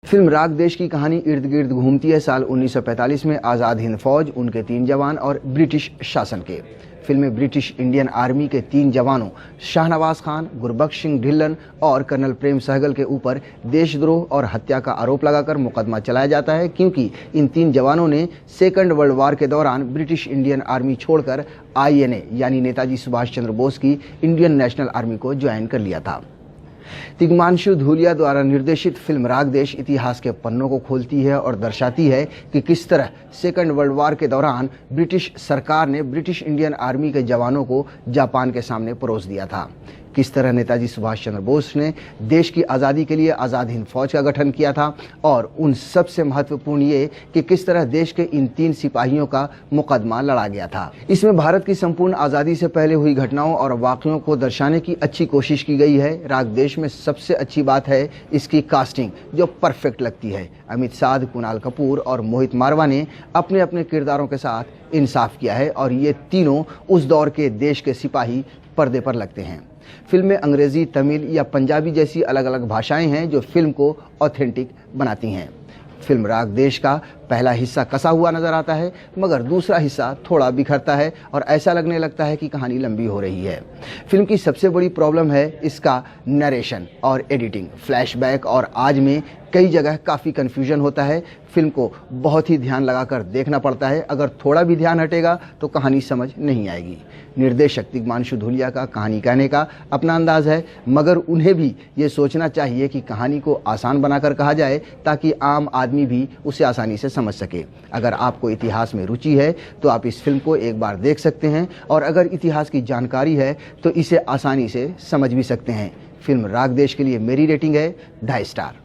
Film राग देश की कहानी इर्द गिर्द घूमती है साल 1945 में आज़ाद हिंद फौज, उनके 3 जवान और ब्रिटिश शासन के। फिल्म में ब्रिटिश इंडियन आर्मी के 3 जवानों शाहनवाज खान, गुरबख्श सिंह ढिल्लन और कर्नल प्रेम सहगल के ऊपर देशद्रोह और हत्या का आरोप लगाकर मुकदमा चलाया जाता है, क्योंकि इन 3 जवानों ने सेकंड वर्ल्ड वॉर के दौरान ब्रिटिश इंडियन आर्मी छोड़कर INA यानी नेताजी सुभाष चंद्र बोस की इंडियन नेशनल आर्मी को ज्वाइन कर लिया था। तिग्मांशु धूलिया द्वारा निर्देशित फिल्म राग देश इतिहास के पन्नों को खोलती है और दर्शाती है कि किस तरह सेकंड वर्ल्ड वॉर के दौरान ब्रिटिश सरकार ने ब्रिटिश इंडियन आर्मी के जवानों को जापान के सामने परोस दिया था। किस तरह नेताजी सुभाष चंद्र बोस ने देश की आज़ादी के लिए आज़ाद हिंद फौज का गठन किया था, और उन सबसे महत्वपूर्ण ये कि किस तरह देश के इन 3 सिपाहियों का मुकदमा लड़ा गया था। इसमें भारत की संपूर्ण आज़ादी से पहले हुई घटनाओं और वाक़यों को दर्शाने की अच्छी कोशिश की गई है। राग देश में सबसे अच्छी बात है इसकी कास्टिंग, जो परफेक्ट लगती है। अमित साध, कुणाल कपूर और मोहित मारवा ने अपने अपने किरदारों के साथ इंसाफ किया है, और ये तीनों उस दौर के देश के सिपाही पर्दे पर लगते हैं। फिल्म में अंग्रेजी, तमिल या पंजाबी जैसी अलग अलग भाषाएं हैं जो फिल्म को ऑथेंटिक बनाती हैं। फिल्म राग देश का पहला हिस्सा कसा हुआ नजर आता है, मगर दूसरा हिस्सा थोड़ा बिखरता है और ऐसा लगने लगता है कि कहानी लंबी हो रही है। फिल्म की सबसे बड़ी प्रॉब्लम है इसका नरेशन और एडिटिंग। फ्लैशबैक और आज में कई जगह काफ़ी कन्फ्यूजन होता है। फिल्म को बहुत ही ध्यान लगाकर देखना पड़ता है, अगर थोड़ा भी ध्यान हटेगा तो कहानी समझ नहीं आएगी। निर्देशक तिग्मांशु धूलिया का कहानी कहने का अपना अंदाज है, मगर उन्हें भी ये सोचना चाहिए कि कहानी को आसान बनाकर कहा जाए ताकि आम आदमी भी उसे आसानी से समझ सके। अगर आपको इतिहास में रुचि है तो आप इस फिल्म को एक बार देख सकते हैं, और अगर इतिहास की जानकारी है तो इसे आसानी से समझ भी सकते हैं। फिल्म राग देश के लिए मेरी रेटिंग है 2.5 स्टार।